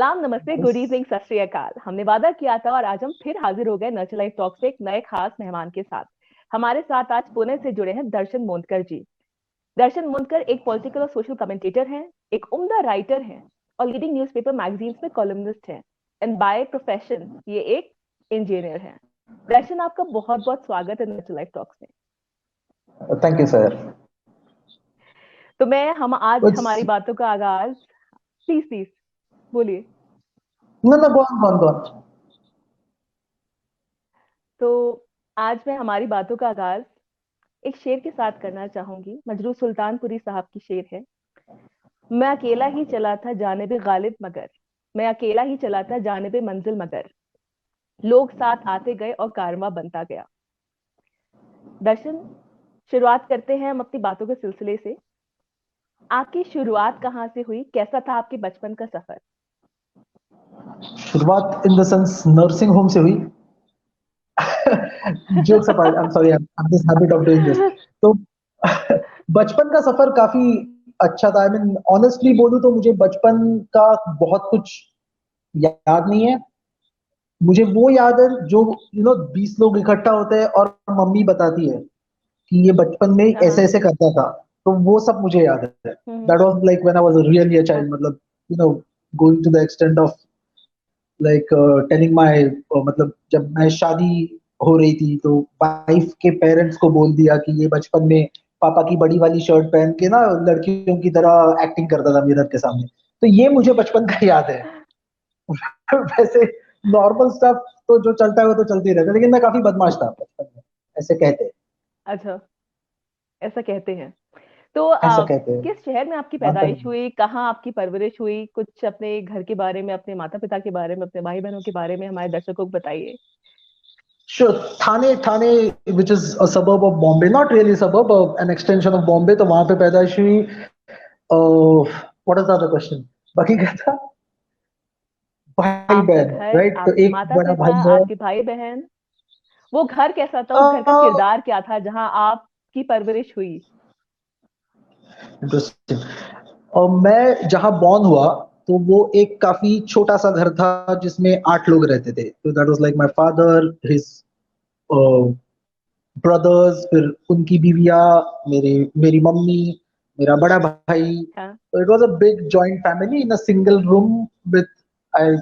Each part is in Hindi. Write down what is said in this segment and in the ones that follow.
सलाम, नमस्ते, गुड बस। इवनिंग, सत श्री अकाल। हमने वादा किया था और आज हम फिर हाजिर हो गए नर्चर लाइफ टॉक से एक नए खास मेहमान के साथ। हमारे साथ आज पुणे से जुड़े हैं दर्शन मोंदकर जी। दर्शन मोंदकर एक पॉलिटिकल और सोशल कमेंटेटर हैं, एक उम्दा राइटर हैं और लीडिंग न्यूज़पेपर मैगजीन्स में कॉलमनिस्ट हैं। एंड बाय प्रोफेशन ये एक इंजीनियर हैं। दर्शन, आपका बहुत बहुत स्वागत है नर्चर लाइफ टॉक्स में। Thank you sir. तो मैं हम आज कुछ हमारी बातों का आगाज, प्लीज प्लीज बोलिए। ना ना, गो ऑन। तो आज मैं हमारी बातों का आगाज एक शेर के साथ करना चाहूंगी। मजरू सुल्तानपुरी साहब की शेर है। मैं अकेला ही चला था जानिबे गालिब मगर, मैं अकेला ही चला था जानिबे मंजिल मगर, लोग साथ आते गए और कारवां बनता गया। दर्शन, शुरुआत करते हैं हम अपनी बातों के सिलसिले से। आपकी शुरुआत कहाँ से हुई, कैसा था आपके बचपन का सफर? शुरुआत in the sense nursing home से हुई। Jokes apart, I am sorry, I am this habit of doing this. तो बचपन का सफर काफी अच्छा था। आई मीन ऑनेस्टली बोलूं तो मुझे बचपन का बहुत कुछ याद नहीं है। मुझे वो याद है जो 20 लोग इकट्ठा होते हैं और मम्मी बताती है कि ये बचपन में ऐसे हाँ। ऐसे करता था। तो वो सब मुझे याद है। Hmm. That was like when I was really a ओ- चाइल्ड, मतलब you know going to the extent of like telling my, मतलब जब मैं शादी हो रही थी तो वाइफ के पेरेंट्स को बोल दिया कि ये बचपन में पापा की बड़ी वाली शर्ट पहन के ना लड़कियों की तरह एक्टिंग करता था मिरर के सामने। तो ये मुझे बचपन का याद है। वैसे नॉर्मल स्टफ तो जो चलता है वो तो चलते ही रहता है, लेकिन मैं काफी बदमाश था बचपन में, ऐसे कहते हैं। अच्छा, ऐसा कहते हैं। तो ऐसा कहते हैं। किस शहर में आपकी मानता पैदाइश नहीं। हुई, कहाँ आपकी परवरिश हुई? कुछ अपने घर के बारे में, अपने माता पिता के बारे में, अपने भाई बहनों के बारे में हमारे दर्शकों को बताइए। Sure, Thane, which is a suburb of Bombay, not really a suburb, an extension of Bombay, तो वहां पे पैदाइश हुई। What is the other question? बाकी क्या था? भाई आपका बहन, घर, राइट? तो आपके एक माता बड़ा पिता, भाई है। आपके भाई बहन, वो घर कैसा था, उस घर का इंटरेस्टिंग। किरदार क्या था जहाँ आपकी परवरिश हुई? और मैं जहां बॉर्न हुआ तो वो एक काफी छोटा सा घर था जिसमें 8 लोग रहते थे। तो that was like my father, his brothers, फिर उनकी बीवियां, मेरे मेरी मम्मी, मेरा बड़ा भाई। हाँ। तो it was a big joint family in a single room with, I,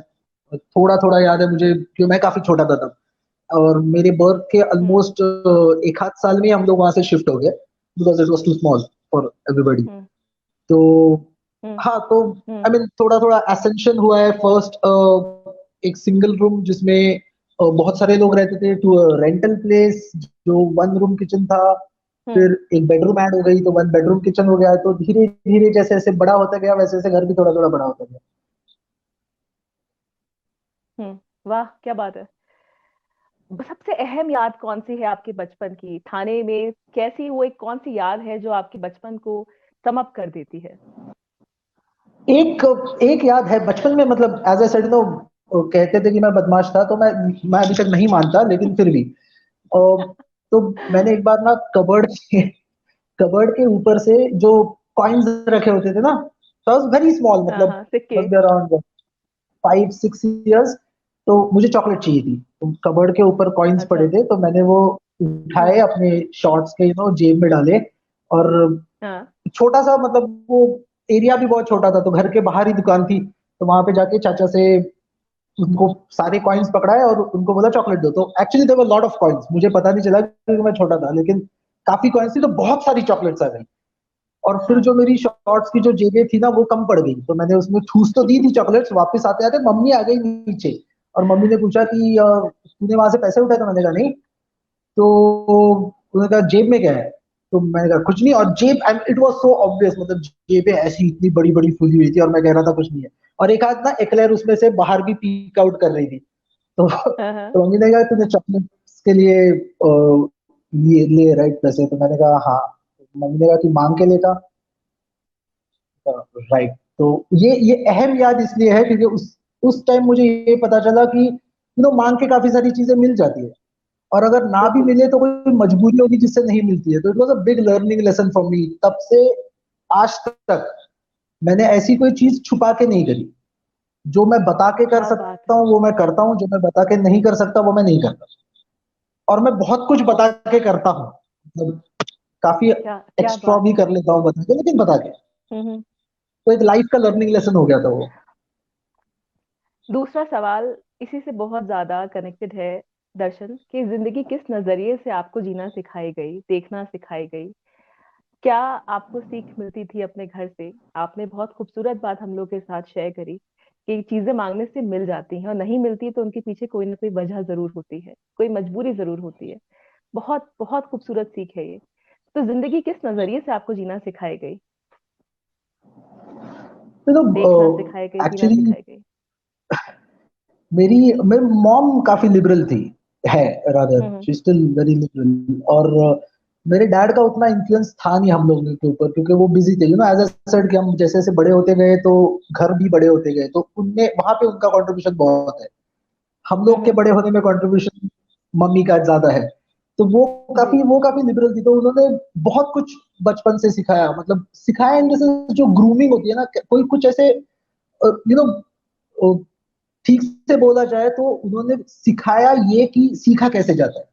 थोड़ा थोड़ा याद है मुझे कि मैं काफी छोटा था तब। और मेरे बर्थ के हम्म। ऑलमोस्ट एक आध साल में हम लोग वहां से शिफ्ट हो गए because it was too small for everybody. Hmm. तो हम्म। हाँ, तो हम्म। आई मीन थोड़ा थोड़ा एसेंशन हुआ है। फर्स्ट एक सिंगल रूम जिसमें बहुत सारे लोग रहते थे, टू रेंटल प्लेस जो 1 रूम किचन था। हम्म। फिर एक बेडरूम ऐड हो गई तो 1 बेडरूम किचन हो गया। तो धीरे धीरे जैसे जैसे बड़ा होता गया वैसे वैसे घर भी थोड़ा थोड़ा बड़ा होता गया। वाह, क्या बात है। सबसे अहम याद कौन सी है आपके बचपन की? थाने में कैसी वो एक कौन सी याद है जो आपके बचपन को समअप कर देती है? एक एक याद है बचपन में, मतलब एज ए सेड नो, कहते थे कि मैं बदमाश था, तो मैं अभी तक नहीं मानता, लेकिन फिर भी अ, तो मैंने एक बार ना कबर्ड के ऊपर से जो कॉइन्स रखे होते थे ना, तो वेरी स्मॉल, हाँ मतलब हाँ, सिक्के। Must be around 5 6 years. तो मुझे चॉकलेट चाहिए थी, तो कबर्ड के ऊपर कॉइन्स अच्छा। पड़े थे, तो मैंने वो हम्म। उठाए अपने शॉर्ट्स के जेब में डाले। और हाँ। छोटा सा, मतलब वो एरिया भी बहुत छोटा था, तो घर के बाहर ही दुकान थी, तो वहां पे जाके चाचा से उनको सारे कॉइन्स पकड़ाए और उनको बोला चॉकलेट दो। तो actually there were lot of coins, मुझे पता नहीं चला क्योंकि मैं छोटा था, लेकिन काफी कॉइन्स थी, तो बहुत सारी चॉकलेट्स आ गई। और फिर हाँ। जो मेरी शॉर्ट्स की जो जेबें थी ना वो कम पड़ गई, तो मैंने उसमें ठूस तो दी थी चॉकलेट्स। वापस आते आते मम्मी आ गई नीचे, और मम्मी ने पूछा कि तूने वहां से पैसे उठाए? तो मैंने कहा नहीं। तो उन्होंने कहा जेब में क्या है? तो मैंने कहा कुछ नहीं। और जेब, and it was so obvious, मतलब जेबें ऐसी इतनी बड़ी बड़ी फूली हुई थी और मैं कह रहा था कुछ नहीं है। और एक आध ना एक्लेयर उसमें से बाहर भी पीक आउट कर रही थी। तो हाँ। हाँ। तो मम्मी ने कहा तूने चॉकलेट्स के लिए लिए ले राइट पैसे? तो मैंने कहा हाँ। मम्मी ने कहा कि मांग के लेता। राइट। तो ये अहम याद इसलिए है क्योंकि उस टाइम मुझे ये पता चला कि मांग के काफी सारी चीजें मिल जाती है, और अगर ना भी बिल्कुल। मिले तो कोई मजबूरी होगी जिससे नहीं मिलती है। तो it was a big learning lesson for me. तब से आज तक मैंने ऐसी कोई चीज छुपा के नहीं करी। जो मैं बता के कर क्या बात सकता है। हूँ वो मैं करता हूँ, जो मैं बता के नहीं कर सकता वो मैं नहीं करता। और मैं बहुत कुछ बता के करता हूँ, मतलब काफी क्या क्या एक्स्ट्रा बात भी है। कर लेता हूँ बता के, लेकिन बता के। हम्म। तो एक लाइफ का लर्निंग लेसन हो गया था वो। दूसरा सवाल इसी से बहुत ज्यादा कनेक्टेड है दर्शन, कि जिंदगी किस नजरिए से आपको जीना सिखाई गई, देखना सिखाई गई। क्या आपको सीख मिलती थी अपने घर से? आपने बहुत खूबसूरत बात हम लोग के साथ शेयर करी कि चीजें मांगने से मिल जाती हैं, और नहीं मिलती तो उनके पीछे कोई ना कोई वजह जरूर होती है, कोई मजबूरी जरूर होती है। बहुत बहुत खूबसूरत सीख है ये। तो जिंदगी किस नजरिए से आपको जीना सिखाई गई, देखना तो सिखाई गई, जीना एक्चुअली सिखाई गई? मेरी मॉम काफी लिबरल थी, है, rather hmm. She still very liberal. और मेरे डैड का उतना इन्फ्लुएंस था नहीं हम लोगों के ऊपर, क्योंकि वो बिजी थे, एज आई सेड कि हम जैसे जैसे बड़े होते गए तो घर भी बड़े होते गए, तो उनमें वहां पे उनका कंट्रीब्यूशन बहुत है। हम लोग के हम्म। बड़े होने में कंट्रीब्यूशन मम्मी का ज्यादा है। तो जी। वो काफी लिबरल थी, तो उन्होंने बहुत कुछ बचपन से सिखाया, मतलब सिखाया इन जैसे जो ग्रूमिंग होती है ना, कोई कुछ ऐसे यू नो ठीक से बोला जाए तो उन्होंने सिखाया ये कि सीखा कैसे जाता है,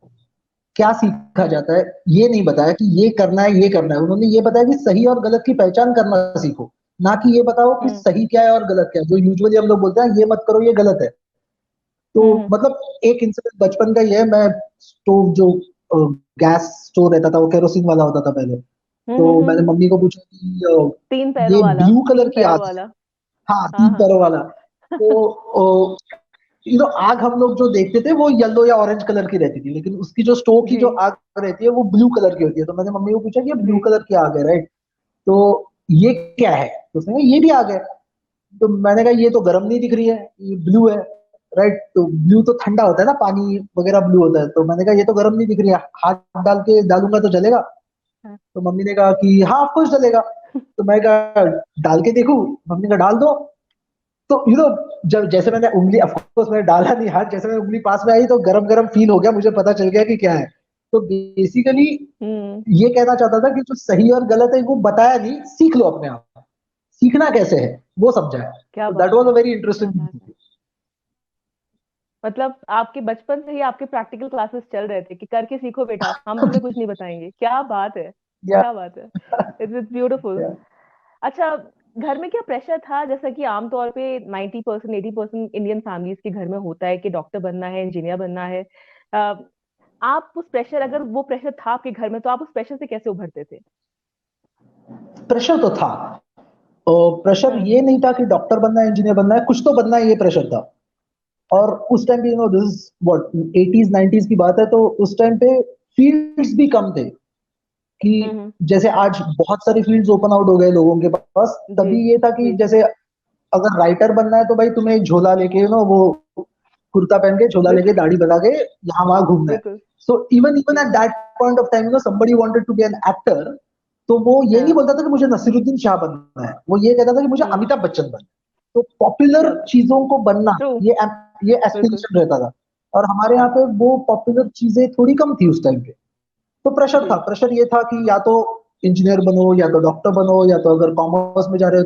क्या सीखा हम्म। जाता है। ये नहीं बताया कि ये करना है ये करना है, उन्होंने ये बताया कि सही और गलत की पहचान करना सीखो, ना कि ये बताओ कि हम्म। सही क्या है और गलत क्या है, जो यूजुअली हम लोग बोलते हैं ये मत करो ये गलत है। तो हम्म। मतलब एक इंसिडेंट बचपन का ही है। मैं स्टोव जो गैस स्टोव रहता था वो केरोसिन वाला होता था पहले। तो मैंने हम्म। मम्मी को पूछा कि तीन पैरों ये वाला, ब्लू कलर तीन की पैरों आग है। वाला। हाँ, हाँ 3 हाँ। पैरों वाला। तो आग हम लोग जो देखते थे वो येलो या ऑरेंज कलर की रहती थी, लेकिन उसकी जो स्टोव की जी। जो आग रहती है वो ब्लू कलर की होती है। तो मैंने मम्मी को पूछा कि ये जी। ब्लू कलर की आग है, राइट? तो ये क्या है? तो उसने कहा ये भी आग है। तो मैंने कहा ये तो गर्म नहीं दिख रही है, ये ब्लू है, राइट? तो ब्लू तो ठंडा होता है ना, पानी वगैरह ब्लू होता है। तो मैंने कहा ये तो गर्म नहीं दिख रही है, हाथ डाल के डालूंगा तो जलेगा? हाँ। तो मम्मी ने कहा कि हाँ ऑफ कोर्स जलेगा। तो मैं कहा डाल के देखूं? मम्मी ने कहा डाल दो। तो जब जैसे मैंने उंगली, ऑफ कोर्स मैंने डाला नहीं हाथ, जैसे मैंने उंगली पास में आई तो गरम गरम फील हो गया, मुझे पता चल गया कि क्या है। तो बेसिकली हम्म। ये कहना चाहता था कि जो सही और गलत है वो बताया नहीं, सीख लो अपने आप। सीखना कैसे है वो समझाया। क्या तो दैट बात वाज है, अ वेरी क्या इंटरेस्टिंग बात है। थिंग। मतलब आपके बचपन से ही आपके प्रैक्टिकल क्लासेस चल रहे थे कि करके सीखो बेटा, हम तुम्हें कुछ नहीं बताएंगे। क्या बात है, या, क्या बात है। It's beautiful. अच्छा, घर में क्या प्रेशर था? जैसा कि आमतौर पे 90% 80% इंडियन फैमिलीज के घर में होता है कि डॉक्टर बनना है, इंजीनियर बनना है। अ, आप उस प्रेशर, अगर वो प्रेशर था आपके घर में, तो आप उस प्रेशर से कैसे उभरते थे? प्रेशर तो था। प्रेशर हम्म। ये नहीं था कि डॉक्टर बनना है इंजीनियर बनना है, कुछ तो बनना है, ये प्रेशर था। और उस टाइम पे this is what 80s 90s की बात है, तो उस टाइम पे फील्ड्स भी कम थे। कि हम्म। जैसे आज बहुत सारी फील्ड्स ओपन आउट हो गए लोगों के पास, जी। तभी ये था कि जी। जैसे अगर राइटर बनना है तो भाई तुम्हें एक झोला लेके वो कुर्ता पहन के झोला लेके बिल्कुल। दाढ़ी बना के यहाँ वहां घूमना है। बिल्कुल। सो इवन इवन जी। At that point of time somebody wanted to be an actor, तो वो ये नहीं हाँ। बोलता था कि मुझे नसीरुद्दीन शाह बनना है, वो ये कहता था कि मुझे हम्म। अमिताभ बच्चन बनना है। तो पॉपुलर क्या बात। चीजों को बनना, ट्रू। ये बिल्कुल। एस्पिरेशन रहता था। और हमारे यहाँ पे वो पॉपुलर चीजें थोड़ी कम थी उस टाइम पे। तो प्रेशर जी। था, प्रेशर ये था कि या तो इंजीनियर बनो या तो डॉक्टर बनो, या तो अगर कॉमर्स में जा रहे हो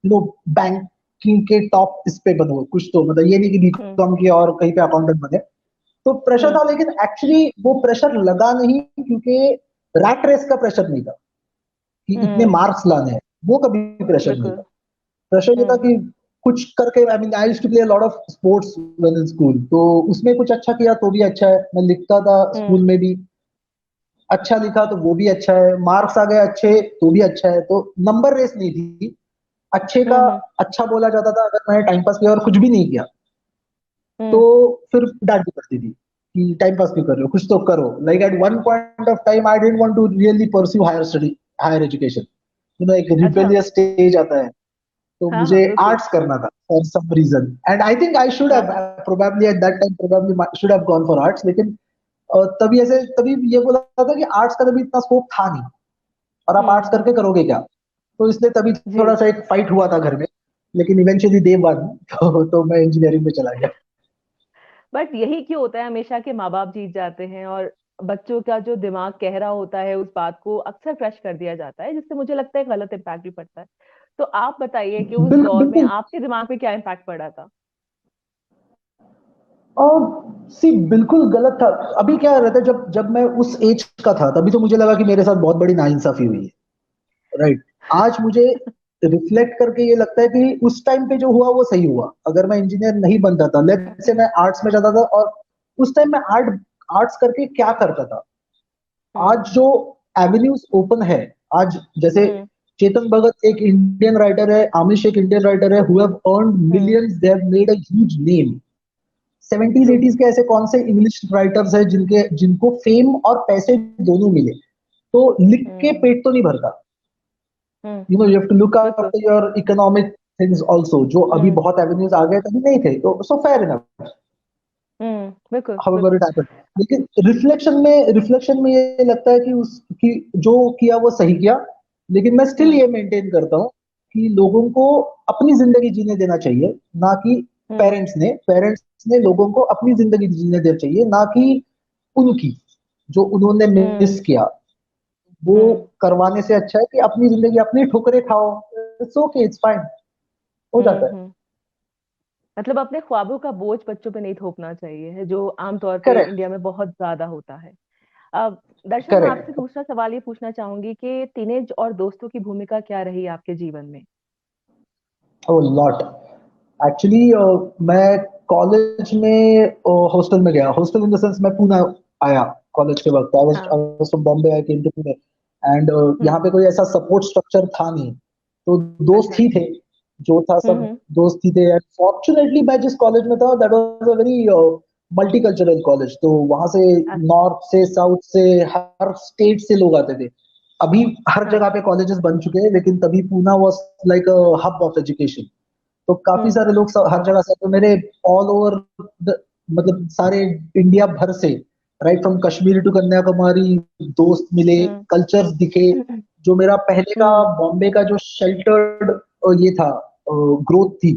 तो बैंकिंग के टॉप इस पे बनो कुछ, तो मतलब ये नहीं कि हम्म। बीकॉम किया और कहीं पे अकाउंटेंट बने। तो प्रेशर हम्म। था, लेकिन एक्चुअली वो प्रेशर लगा नहीं, क्योंकि रैट रेस का प्रेशर नहीं था कि इतने हम्म। मार्क्स लाने हैं, वो कभी प्रेशर नहीं बिल्कुल। था। प्रेशर ये था हम्म। कि कुछ करके, I mean I used to play lot of sports when in school, तो उसमें कुछ अच्छा किया तो भी अच्छा है, मैं लिखता था स्कूल हम्म। में भी, अच्छा लिखा तो वो भी अच्छा है, मार्क्स आ गए अच्छे तो भी अच्छा है। तो नंबर रेस नहीं थी, अच्छे का हम्म। अच्छा बोला जाता था अगर मैंने टाइम पास किया और कुछ भी नहीं किया तो हम्म। फिर डांट भी पड़ती थी कि टाइम पास क्यों कर रहे हो, कुछ तो करो। Like at one point of time I didn't want to really pursue higher study, higher education. एक अच्छा। रिबेलियस स्टेज आता है, तो हाँ हाँ मुझे बिल्कुल। आर्ट्स करना था for some reason, and I think I should हाँ हैव हाँ। Probably at that time probably should have gone for arts, लेकिन तभी ये बोला था कि आर्ट्स का तभी इतना स्कोप था नहीं, और आप आर्ट्स हम्म। करके करोगे क्या? तो इसलिए तभी जी। थोड़ा सा एक फाइट हुआ था घर में, लेकिन इवेंचुअली दे वन। तो मैं इंजीनियरिंग में चला गया। बट यही क्यों होता है हमेशा के माँ बाप जीत जाते हैं, और बच्चों का जो दिमाग कह रहा होता है उस बात को अक्सर क्रश कर दिया जाता है, जिससे मुझे लगता है गलत इम्पैक्ट भी पड़ता है। तो आप बताइए कि उस बिल्कुल दौर में बिल्कुल। आपके दिमाग पे क्या इम्पैक्ट पड़ा था? और सी बिल्कुल गलत था। अभी क्या रहता है, जब जब मैं उस एज का था तभी तो मुझे लगा कि मेरे साथ बहुत बड़ी नाइंसाफी हुई है, राइट। आज मुझे रिफ्लेक्ट करके ये लगता है कि उस टाइम पे जो हुआ वो सही हुआ। अगर मैं इंजीनियर नहीं बनता था, लेट्स से हम्म। मैं आर्ट्स में जाता था, और उस टाइम मैं आर्ट्स करके क्या करता था। हम्म। आज जो एवेन्यूज ओपन है, आज जैसे हम्म। चेतन भगत एक इंडियन राइटर है, आमिश एक इंडियन राइटर है, who have earned hmm. Millions, they have made a huge name. 70s true. 80s के ऐसे कौन से इंग्लिश राइटर्स हैं जिनके जिनको फेम और पैसे दोनों मिले। तो लिख के हम्म। पेट तो नहीं भरता। हम्म। यू हैव टू लुक बिल्कुल। After your economic things also, जो अभी हम्म। बहुत एवेन्यूज आ गए तभी नहीं थे, तो सो फेयर इनफ। बिल्कुल हाउएवर बिल्कुल। It happened. लेकिन रिफ्लेक्शन में ये लगता है कि उसकी जो किया वो सही किया। लेकिन मैं स्टिल हम्म। ये मेंटेन करता हूँ कि लोगों को अपनी जिंदगी जीने देना चाहिए, ना कि हम्म। पेरेंट्स ने लोगों को अपनी जिंदगी जीने देना चाहिए, ना कि उनकी जो उन्होंने हम्म। मिस किया वो हम्म। करवाने से अच्छा है कि अपनी जिंदगी अपनी ठोकरें खाओ। इट्स ओके, इट्स फाइन, हो जाता है। हम्म। मतलब अपने ख्वाबों का बोझ बच्चों पे नहीं थोपना चाहिए है, जो आमतौर पे करेक्ट। इंडिया में बहुत ज्यादा होता है। अब दर्शन, मैं आपसे करेक्ट। दूसरा सवाल ये पूछना चाहूंगी कि टीनेज और दोस्तों की भूमिका क्या रही आपके जीवन में? ओह लॉट। एक्चुअली मैं कॉलेज में हॉस्टल में गया, हॉस्टल इन द सेंस मैं पुणे आया कॉलेज के वक्त। हाँ। I was from Bombay, I came to Pune. And यहाँ हम्म। पे कोई ऐसा सपोर्ट स्ट्रक्चर था नहीं, तो दोस्त अच्छा। ही थे, जो था सब हम्म। दोस्त ही थे। एंड फॉर्चुनेटली मैं जिस कॉलेज में था that was a very multicultural college, तो वहां से अच्छा। नॉर्थ से साउथ से हर स्टेट से लोग आते थे। अभी हर हाँ। जगह पे कॉलेजेस बन चुके हैं, लेकिन तभी Poona was like a hub of education. तो काफी हम्म। सारे लोग हर जगह से, तो मेरे ऑल ओवर मतलब सारे इंडिया भर से, right from Kashmir to Kanyakumari, दोस्त मिले, हम्म। कल्चर्स दिखे। जो मेरा पहले का हम्म। बॉम्बे का जो शेल्टर्ड ये था, ग्रोथ थी,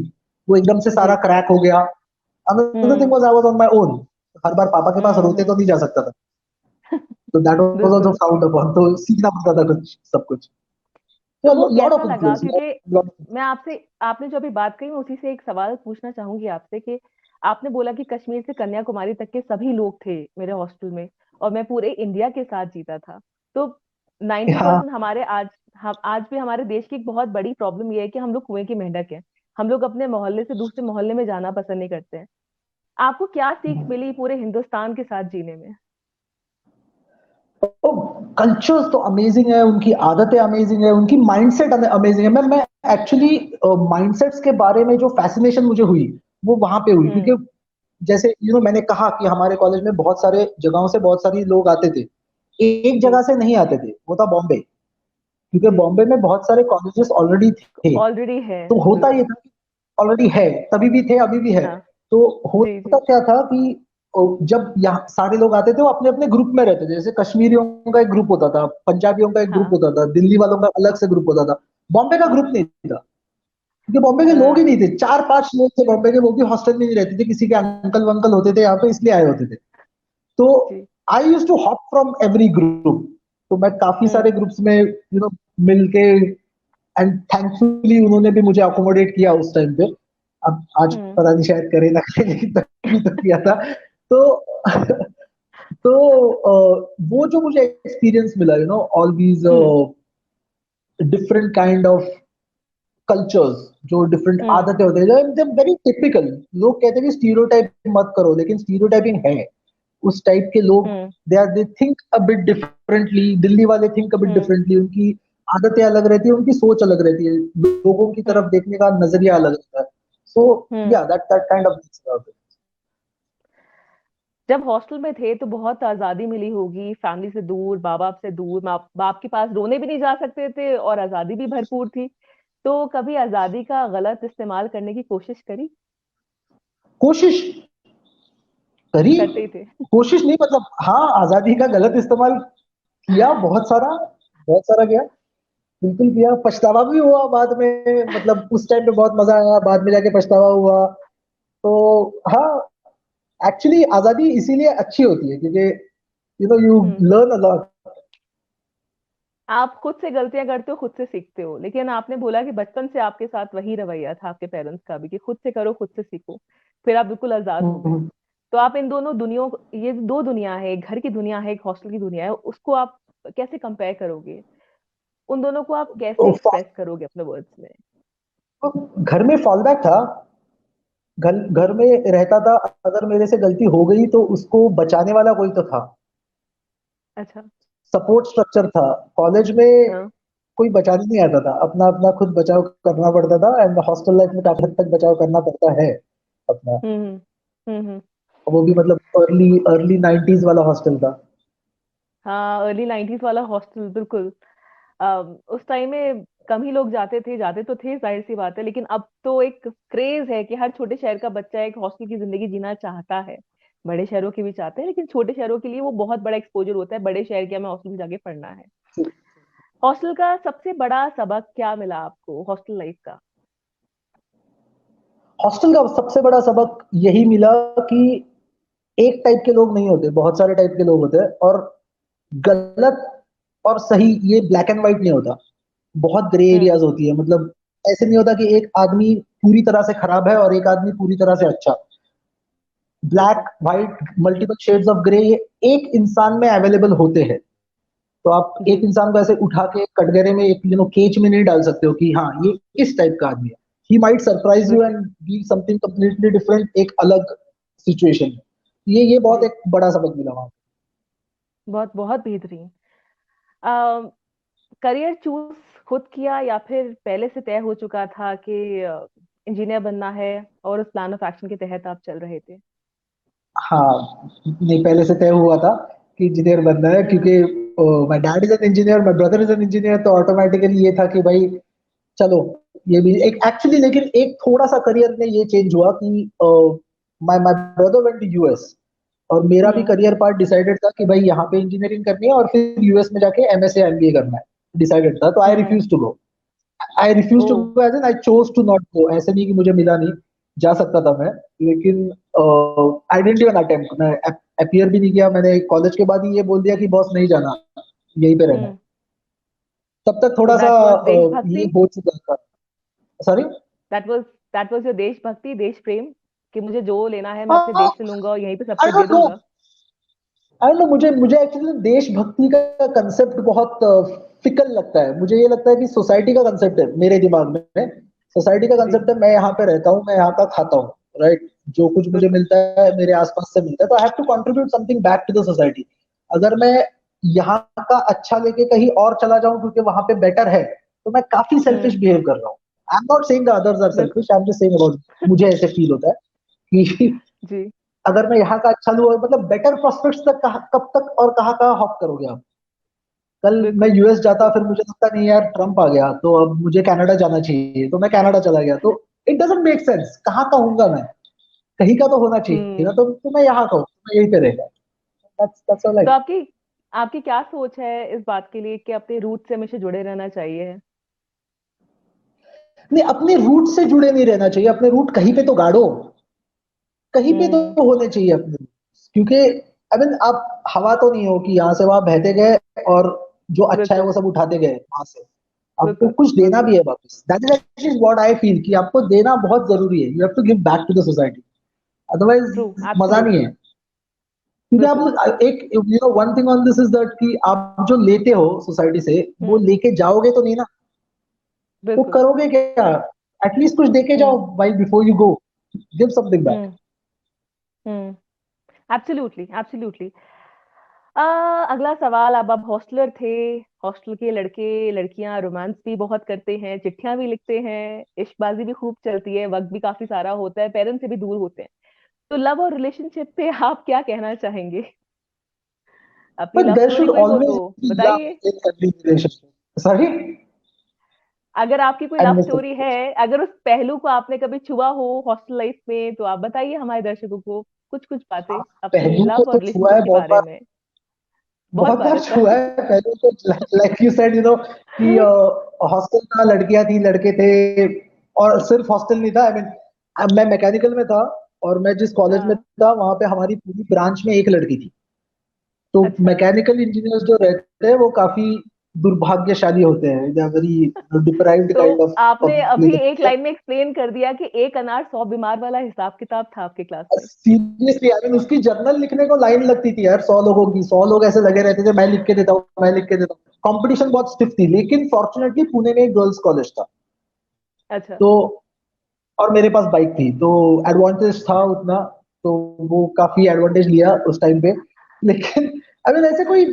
वो एकदम से सारा जी। क्रैक हो गया। Another thing hmm. Was I was on my own. हर बार पापा के पास रोते तो हम्म। नहीं जा सकता था, तो दैट वाज आल्सो बिल्कुल। फ्राउंड अपॉन, तो सीखना पड़ता था कुछ सब कुछ। तो तो वो लॉट कैसा ऑफ लगा? इन्फ्लुएंस, क्योंकि लॉट। मैं आपसे, आपने जो अभी बात कही मैं उसी से एक सवाल पूछना चाहूंगी आपसे कि आपने बोला कि कश्मीर से कन्याकुमारी तक के सभी लोग थे मेरे हॉस्टल में, और मैं पूरे इंडिया के साथ जीता था। तो 90% हाँ। हमारे हम आज भी हमारे देश की एक बहुत बड़ी प्रॉब्लम ये है कि हम लोग कुएं की मेंढक हैं। हम लोग अपने मोहल्ले से दूसरे मोहल्ले में जाना पसंद नहीं करते हैं। आपको क्या सीख मिली पूरे हिंदुस्तान के साथ जीने में? तो कल्चर्स तो अमेजिंग है, उनकी आदतें अमेजिंग है, उनकी माइंडसेट अमेजिंग है। मैं एक्चुअली माइंडसेट्स के बारे में जो फैसिनेशन मुझे हुई वो वहां पे हुई, हम्म। क्योंकि जैसे मैंने कहा कि हमारे कॉलेज में बहुत सारे जगहों से बहुत सारे लोग आते थे, एक जी। जगह से नहीं आते थे, वो था बॉम्बे। क्योंकि जी। बॉम्बे में बहुत सारे कॉलेजेस ऑलरेडी थे। ऑलरेडी है। तो होता ये बिल्कुल। था कि ऑलरेडी है, तभी भी थे अभी भी है। हाँ। तो जी होता जी। क्या था कि जब यहाँ सारे लोग आते थे वो अपने अपने ग्रुप में रहते थे। जैसे कश्मीरियों का एक ग्रुप होता था, पंजाबियों का एक ग्रुप हाँ। होता था, दिल्ली वालों का अलग से ग्रुप होता था। बॉम्बे का ग्रुप नहीं था, क्योंकि बॉम्बे के लोग ही नहीं हाँ। थे। 4-5 लोग थे बॉम्बे के, वो भी हॉस्टल में नहीं रहते थे, किसी के अंकल वंकल होते थे यहाँ पे, इसलिए आए होते थे। तो जी। I use to hop from every group. तो मैं काफी हम्म। सारे ग्रुप्स में मिलके, एंड थैंकफुली उन्होंने भी मुझे अकोमोडेट किया उस टाइम पे। अब आज हम्म। पता नहीं शायद करे ना करे, लेकिन तभी तो किया था। तो तो वो जो मुझे एक्सपीरियंस मिला, all these hmm. Different kind of cultures, जो डिफरेंट हम्म। आदतें होते हैं, वेरी टिपिकल। लोग कहते हैं कि स्टीरियोटाइप मत करो, लेकिन स्टीरियोटाइपिंग है। उस टाइप के लोग, hmm. They think a bit differently. Delhi वाले think a bit hmm. Differently, उनकी आदतें अलग रहती है, उनकी सोच अलग रहती है, लोगों की हम्म। तरफ देखने का नजरिया अलग रहता है। सो हम्म। या दैट काइंड ऑफ। जब हॉस्टल में थे तो बहुत आजादी मिली होगी, फैमिली से दूर, माँ बाप से दूर, माँ बाप के पास रोने भी नहीं जा सकते थे और आजादी भी भरपूर थी। तो कभी आजादी का गलत इस्तेमाल करने की कोशिश करी? कोशिश करी। करते ही थे। कोशिश नहीं, मतलब हाँ, आजादी का गलत इस्तेमाल किया, बहुत सारा किया। बिल्कुल किया, पछतावा भी हुआ बाद में। मतलब उस टाइम पे बहुत मजा आया, बाद में जाके पछतावा हुआ। तो हाँ, एक्चुअली आजादी इसीलिए अच्छी होती है, क्योंकि you hmm. Learn a lot. आप खुद से गलतियां करते हो, खुद से सीखते हो, लेकिन आपने बोला कि बचपन से आपके साथ वही रवैया था आपके पेरेंट्स का भी कि खुद से करो, खुद से सीखो, फिर आप बिल्कुल आजाद हो गए। हम्म। तो आप इन दोनों दुनियाओं ये दो दुनिया है, एक घर की दुनिया है, एक हॉस्टल की दुनिया है, उसको आप कैसे कंपेयर करोगे? उन दोनों को आप कैसे तो एक्सप्रेस करोगे अपने वर्ड्स में? घर में फॉल बैक था। घर घर हम्म। में रहता था। अगर मेरे से गलती हो गई तो उसको बचाने वाला कोई तो था। अच्छा। सपोर्ट स्ट्रक्चर था। कॉलेज में हाँ। कोई बचाने नहीं आता था, अपना अपना खुद बचाव करना पड़ता था। एंड हॉस्टल लाइफ में काफी हद तक बचाव करना पड़ता है अपना। हम्म। हम्म। वो भी मतलब अर्ली अर्ली 90s वाला हॉस्टल था। हाँ, अर्ली 90s वाला हॉस्टल, बिल्कुल। उस टाइम में कम ही लोग जाते थे, जाते तो थे, जाहिर सी बात है, लेकिन अब तो एक क्रेज है कि हर छोटे शहर का बच्चा एक हॉस्टल की जिंदगी जीना चाहता है। बड़े शहरों के भी चाहते हैं, लेकिन छोटे शहरों के लिए वो बहुत बड़ा एक्सपोजर होता है, बड़े शहर के हमें हॉस्टल में जाके पढ़ना है। हॉस्टल का सबसे बड़ा सबक क्या मिला आपको हॉस्टल लाइफ का? हॉस्टल का सबसे बड़ा सबक यही मिला कि एक टाइप के लोग नहीं होते, बहुत सारे टाइप के लोग होते हैं। और गलत और सही ये ब्लैक एंड व्हाइट नहीं होता, बहुत ग्रे हम्म। एरियाज होती है। मतलब ऐसे नहीं होता कि एक आदमी पूरी तरह से खराब है और एक आदमी पूरी तरह से अच्छा। ब्लैक बिल्कुल। White multiple shades of grey ये एक इंसान में अवेलेबल होते हैं। तो आप जी। एक इंसान को ऐसे उठा के कटघरे में एक केज में नहीं डाल सकते हो कि हाँ ये इस टाइप का आदमी है। ही माइट सरप्राइज यू बिल्कुल। And be something completely different एक अलग सिचुएशन में। ये बहुत जी। एक बड़ा सबक मिला वहां। बहुत बहुत बेहतरीन। करियर चूज खुद किया या फिर पहले से तय हो चुका था कि इंजीनियर बनना है, और उस प्लान ऑफ एक्शन के तहत आप चल रहे थे? हाँ, नहीं पहले से तय हुआ था कि इंजीनियर बनना है, हाँ। क्योंकि my dad is an engineer, my brother is an engineer. तो ऑटोमेटिकली ये था कि भाई चलो ये भी एक एक्चुअली। लेकिन एक थोड़ा सा करियर में ये चेंज हुआ कि my my brother went to US और मेरा भी हम्म। करियर पार्ट डिसाइडेड था कि भाई यहाँ पे इंजीनियरिंग करनी है और फिर यूएस में जाके एमएसए एमबीए करना है, डिसाइडेड था। तो I hmm. Refuse to go. I refuse oh. To go as an I chose to not go. ऐसे नहीं कि मुझे मिला नहीं, जा सकता था मैं। लेकिन आई डेंट इवन अटेम्प्ट। मैं अपियर भी नहीं किया। मैंने कॉलेज के बाद ही ये बोल दिया कि बॉस नहीं जाना, यहीं पे रहना है। हम्म। तब तक तो थोड़ा सा दैट वाज ये देशभक्ति। हो चुका था। Sorry. That was that was your देशभक्ति, देश प्रेम, कि मुझे जो लेना है मैं अपने हाँ, देश से लूंगा और यहीं पे सब आई कुछ दे डोंट नो। दूंगा। आई नो, मुझे मुझे एक्चुअली देशभक्ति का कंसेप्ट बहुत फिकल लगता है। मुझे ये लगता है कि सोसाइटी का कंसेप्ट है मेरे दिमाग में। सोसाइटी का जी। कंसेप्ट है, मैं यहाँ पे रहता हूँ, मैं यहाँ का खाता हूँ, राइट। जो कुछ मुझे बिल्कुल। मिलता है मेरे आसपास से मिलता है, तो I have to contribute something back to the society. अगर मैं यहाँ का अच्छा लेके कहीं और चला जाऊं क्योंकि वहां पे बेटर है, तो मैं काफी सेल्फिश हम्म। बिहेव कर रहा हूँ। I am not saying the others are बिल्कुल। Selfish, I am just saying about मुझे ऐसे फील होता है कि जी। अगर मैं यहाँ का अच्छा लूँ, मतलब बेटर प्रोस्पेक्ट्स तक कब तक और कहाँ कहाँ हॉप करोगे आप। कल मैं बिल्कुल। यूएस जाता, बिल्कुल। फिर मुझे लगता नहीं यार ट्रम्प आ गया तो अब मुझे कनाडा जाना चाहिए, तो मैं कनाडा चला गया। तो इट डजंट मेक सेंस। कहाँ का हूंगा मैं, कहीं का तो होना चाहिए ना। हम्म। तो मैं यहाँ का हूँ, तो मैं यहीं पे रहेगा। दैट्स ऑल तो लाइक। आपकी आपकी क्या सोच है इस बात के लिए कि अपने रूट से हमेशा जुड़े रहना चाहिए? नहीं, अपने रूट से जुड़े नहीं रहना चाहिए। अपने रूट कहीं पे तो गाड़ो, कहीं पे तो हम्म। होने चाहिए अपने roots। क्योंकि आई मीन आप हवा तो नहीं हो कि यहाँ से वहां बहते गए और जो अच्छा है बिल्कुल। वो सब उठाते गए वहां से। आपको बिल्कुल। कुछ देना बिल्कुल। भी है वापस। That is actually what I feel कि आपको देना बहुत जरूरी है। You have to give back to the society, true. Otherwise मजा नहीं एब्सोल्युटली। है। क्योंकि बिल्कुल। आप एक one thing on this is that कि आप जो लेते हो सोसाइटी से वो हम्म। लेके जाओगे तो नहीं ना। तो बिल्कुल। करोगे क्या, एटलीस्ट कुछ देके जाओ हम्म। भाई before you go. Give something back. Hmm. Hmm. Absolutely. Absolutely. अगला सवाल। अब आप हॉस्टलर थे। हॉस्टल के लड़के लड़कियां रोमांस भी बहुत करते हैं, चिट्ठियां भी लिखते हैं, इश्कबाजी भी खूब चलती है, वक्त भी काफी सारा होता है, पेरेंट्स से भी दूर होते हैं। तो लव और रिलेशनशिप पे आप क्या कहना चाहेंगे? अपनी but love their story should कोई हो ऑलवेज तो बी लव बताइए। In every relationship. सॉरी। अगर आपकी कोई I love miss the story है, अगर उस पहलू को आपने कभी छुआ हो हॉस्टल लाइफ में, तो आप बताइए हमारे दर्शकों को कुछ कुछ बातें अपनी पहलू को लव और तो छुआ रिलेशनशिप है के बहुत बारे बार। में। बहुत बहुत बार बार अच्छा। छुआ है पहलू तो। लाइक यू सेड कि हॉस्टल था, लड़कियां थी लड़के थे। और सिर्फ हॉस्टल नहीं था। आई मीन मैं मैकेनिकल में था और मैं जिस कॉलेज में हाँ। था वहां पे हमारी पूरी ब्रांच में एक लड़की थी। तो अच्छा। मैकेनिकल इंजीनियर्स जो रहते हैं वो काफी दुर्भाग्यशाली होते हैं, दे आर वेरी डिप्राइव्ड तो काइंड ऑफ आपने अभी एक पब्लिक। लाइन में एक्सप्लेन कर दिया कि एक अनार 100 बीमार वाला हिसाब किताब था आपके क्लास में। सीरियसली, आई मीन उसकी जर्नल लिखने को लाइन लगती थी यार, 100 लोगों की, 100 लोग ऐसे लगे रहते थे, मैं लिख के देता हूँ, मैं लिख के देता हूँ। कंपटीशन बहुत स्टिफ थी, लेकिन फॉर्चुनेटली पुणे में एक गर्ल्स कॉलेज था, अच्छा। तो और मेरे पास बाइक थी, तो एडवांटेज था उतना, तो वो काफी एडवांटेज लिया उस टाइम पे। लेकिन आई मीन ऐसे कोई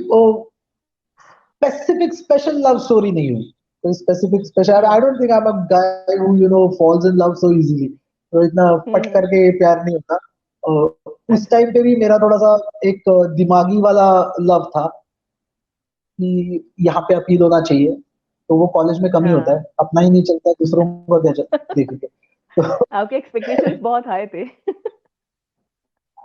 स्पेसिफिक स्पेशल लव स्टोरी नहीं हुई, कोई specific special, I hmm don't think I am a guy who falls in love so easily, तो इतना पट हम्म। करके प्यार नहीं होता। उस अच्छा। टाइम पे भी मेरा थोड़ा सा एक दिमागी वाला लव था कि यहाँ पे अपील होना चाहिए, तो वो कॉलेज में कमी होता हाँ। है, अपना ही नहीं चलता दूसरों को क्या देखेंगे। तो आपके एक्सपेक्टेशंस बहुत हाई थे।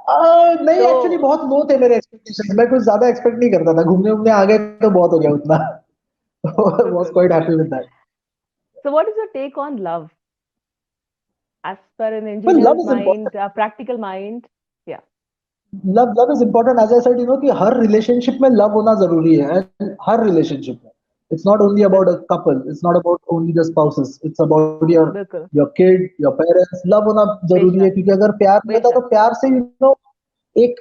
नहीं, तो एक्चुअली बहुत लो थे मेरे एक्सपेक्टेशंस, मैं कुछ ज्यादा एक्सपेक्ट नहीं करता था, घूमने घूमने आ गए तो बहुत हो गया उतना। वाज बिल्कुल क्वाइट बिल्कुल। Happy with that. So what is your take on love as per an Well, love engineer's is mind, important. a practical mind? Yeah. Love is important, as I said कि हर रिलेशनशिप में लव होना जरूरी है, and हर रिलेशनशिप में it's not only about a बिल्कुल couple, it's not about only the spouses, it's about your बिल्कुल। Your kid, your parents, love होना जरूरी है, बेशक क्योंकि अगर प्यार नहीं होता बेशक। तो प्यार से एक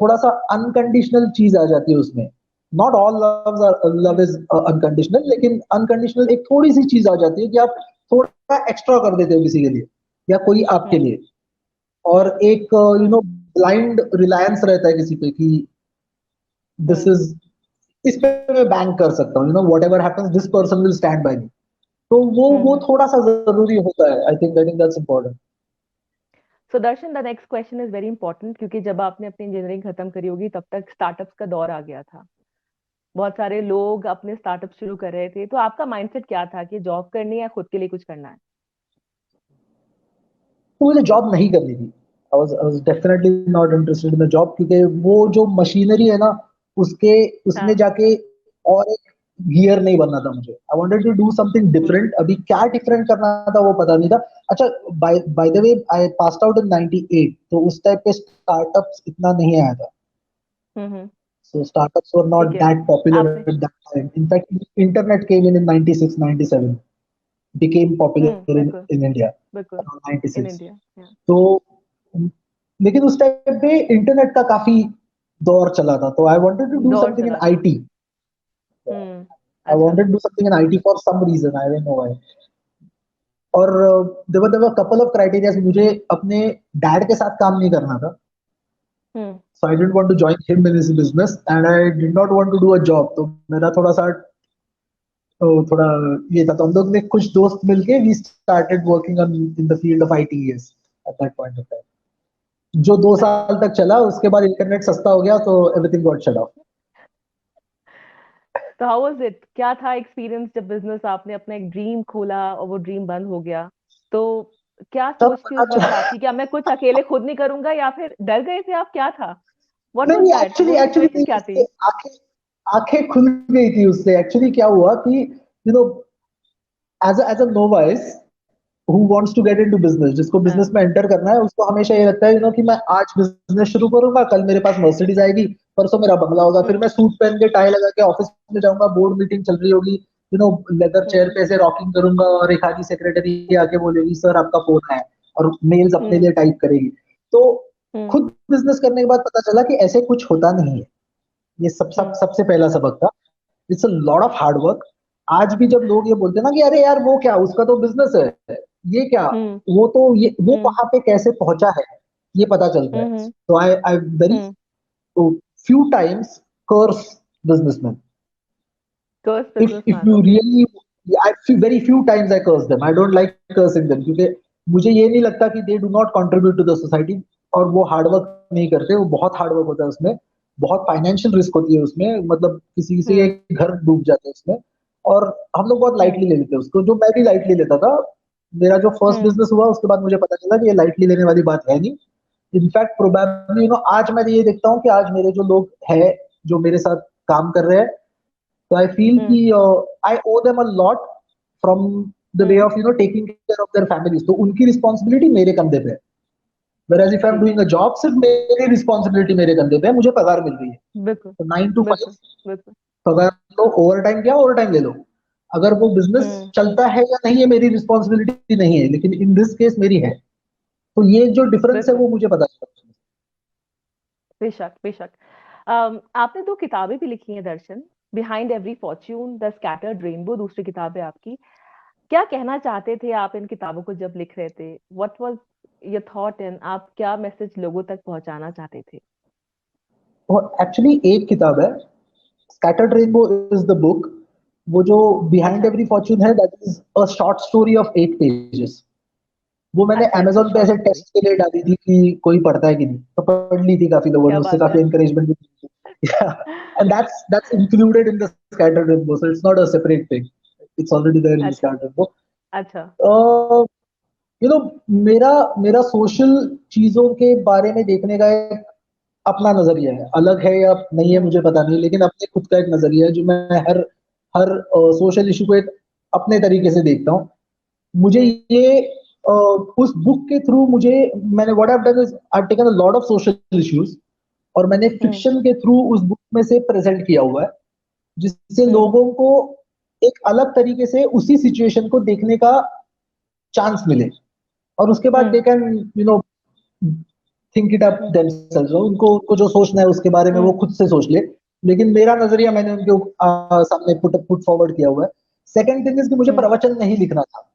थोड़ा सा अनकंडीशनल चीज आ जाती है उसमें। Not all love hmm is unconditional, लेकिन अनकंडीशनल एक थोड़ी सी चीज आ जाती है कि आप थोड़ा एक्स्ट्रा कर देते हो किसी के लिए, या कोई आपके हम्म लिए, और एक ब्लाइंड रिलायंस रहता है किसी पे कि दिस हम्म। इज, इस पे मैं बैंक कर सकता हूँ, whatever happens this person will stand by me, तो वो हम्म। थोड़ा सा जरूरी होता है, I think that's important. So Darshan, the next question is very important, क्योंकि जब आपने अपनी इंजीनियरिंग खत्म करी होगी तब तक स्टार्टअप्स का दौर आ गया था। बहुत सारे लोग अपने स्टार्टअप शुरू कर रहे थे, तो आपका माइंडसेट क्या था कि जॉब करनी है या खुद के लिए कुछ करना है? तो मुझे जॉब नहीं करनी थी, I was definitely not interested in the job, क्योंकि वो जो मशीनरी है ना, उसके उसमें हाँ। जाके और एक गियर नहीं बनना था मुझे, I wanted to do something hmm different, अभी क्या डिफरेंट करना था वो पता नहीं था। अच्छा, by by the way I passed out in 98, तो उस टाइप पे स्टार्टअप्स इतना नहीं आया था, हम्म। so startups were not ठीक है। that popular आपने at that time. In fact, internet came in 96 97, became popular बिल्कुल in India बिल्कुल। around इन 96। इंडिया। तो लेकिन उस टाइम पे इंटरनेट का काफी दौर चला था, तो आई वांटेड टू डू दौर समथिंग इन चला था। आईटी, आई अच्छा। Wanted to do something in IT for some reason, I don't know why. और there were couple of criterias, मुझे अपने डैड के साथ काम नहीं करना था, हम्म so I didn't want to join him in his business, and I did not want to do a job, तो मेरा थोड़ा सा तो थोड़ा ये था, तो हम लोग ने कुछ दोस्त मिलके we started working on in the field of ITs at that point of time, जो 2 साल अच्छा। तक चला, उसके बाद इंटरनेट सस्ता हो गया, तो एवरीथिंग गॉट शट ऑफ। तो हाउ वाज इट, क्या था एक्सपीरियंस जब बिजनेस आपने अपना एक ड्रीम खोला और वो ड्रीम बंद हो गया? तो क्या तब सोच थी पता उस वक्त चला। आपकी, क्या मैं कुछ अकेले खुद नहीं करूंगा, या फिर डर गए थे आप, क्या था? व्हाट वाज नहीं, दैट, एक्चुअली वो एक्चुअली सिचुएशन नहीं, क्या उससे थी? आंखें आंखें खुल गई थी उससे। एक्चुअली क्या हुआ कि you know as a novice who wants to get into business, जिसको बिजनेस हाँ। में एंटर करना है, उसको हमेशा ये लगता है कि मैं आज बिजनेस शुरू करूंगा, कल मेरे पास मर्सिडीज आएगी, परसों मेरा बंगला होगा, फिर हम्म मैं सूट पहन के टाई लगा के ऑफिस में जाऊंगा, बोर्ड मीटिंग चल रही होगी, लेदर चेयर हम्म पे ऐसे रॉकिंग करूंगा, और एक आधी सेक्रेटरी आके बोलेगी सर आपका फोन आया, और मेल्स अपने हम्म लिए टाइप करेगी। तो हम्म खुद बिजनेस करने के बाद पता चला कि ऐसे कुछ होता नहीं है। ये हम्म सबसे पहला सबक था, it's a lot of hard work. आज भी जब लोग ये बोलते हैं ना कि अरे यार वो क्या, उसका तो बिजनेस है, ये क्या, हम्म वो हम्म वहां पे कैसे पहुंचा है, ये पता चलता है। हम्म तो I very hmm. few times curse businessmen. Curse If businessman, you okay. really, I feel very few times I curse them. I don't like cursing them, क्योंकि मुझे ये नहीं लगता कि they do not contribute to the society, और वो हार्ड वर्क नहीं करते, वो बहुत हार्ड वर्क होता है उसमें, बहुत फाइनेंशियल रिस्क होती है उसमें, मतलब किसी किसी हम्म के घर डूब जाते हैं उसमें, और हम लोग बहुत हम्म लाइटली ले लेते हैं उसको, जो मैं भी लाइटली लेता था। मेरा जो फर्स्ट हम्म बिजनेस हुआ उसके बाद मुझे पता चला कि ये लाइटली लेने वाली बात है नहीं। इनफैक्ट प्रोबेबली आज मैं ये देखता हूँ कि आज मेरे जो लोग हैं, जो मेरे साथ काम कर रहे हैं, तो आई फील हम्म कि I owe them a lot from the way hmm. Of taking care of their families, तो उनकी रिस्पॉन्सिबिलिटी मेरे कंधे पे है, whereas if I'm ji. doing a job, सिर्फ मेरी रिस्पॉन्सिबिलिटी मेरे कंधे पे है, मुझे पगार मिल रही है, बिल्कुल तो 9 to 5 बिल्कुल बिल्कुल। पगार लो, ओवर टाइम किया, ओवर टाइम ले लो। अगर वो बिजनेस हम्म। चलता है या नहीं, ये मेरी रिस्पॉन्सिबिलिटी नहीं है, लेकिन इन दिस केस मेरी है। तो ये जो डिफरेंस है बिल्कुल। वो मुझे पता चला। बेशक बेशक। आपने दो किताबें भी लिखी हैं Darshan, behind every fortune, the scattered rainbow दूसरी किताब है आपकी। क्या कहना चाहते थे आप इन किताबों को जब लिख रहे थे? What was your thought in, आप क्या मैसेज लोगों तक पहुंचाना चाहते थे? और एक्चुअली एक किताब है, scattered rainbow is the book. वो जो बिहाइंड अच्छा। एवरी फॉर्च्यून है, that is a short story of 8 pages. वो मैंने अच्छा अच्छा, अमेज़न पे शॉर्ट ऐसे स्टोरी। टेस्ट के लिए डाली थी कि कोई पढ़ता है कि नहीं, तो पढ़ ली थी काफ़ी लोगों ने, क्या उससे बात काफ़ी है। एनकरेजमेंट भी मिली थी। And that's included in the scattered rainbow, so it's not a separate thing, it's already there in the अच्छा स्कैटर्ड रेनबो। अच्छा। अ, यू नो मेरा मेरा सोशल चीज़ों के बारे में देखने का एक अपना नज़रिया है, अलग है या नहीं है हम्म मुझे पता नहीं, लेकिन अपने खुद का एक नज़रिया है, जो मैं हर हर सोशल इश्यू को एक अपने तरीके से देखता हूँ। मुझे हम्म ये उस बुक के थ्रू मुझे मैंने what I have done is I have taken a lot of social issues, और मैंने हम्म फिक्शन के थ्रू उस बुक में से प्रेजेंट किया हुआ है, जिससे हम्म लोगों को एक अलग तरीके से उसी सिचुएशन को देखने का चांस मिले, और उसके बाद they hmm can you know think it up hmm themselves. उनको उनको जो सोचना है उसके बारे में वो हम्म खुद से सोच ले, लेकिन मेरा नजरिया हम्म मैंने उनके सामने पुट फॉरवर्ड किया हुआ है। सेकंड थिंग इज कि मुझे हम्म प्रवचन नहीं लिखना था,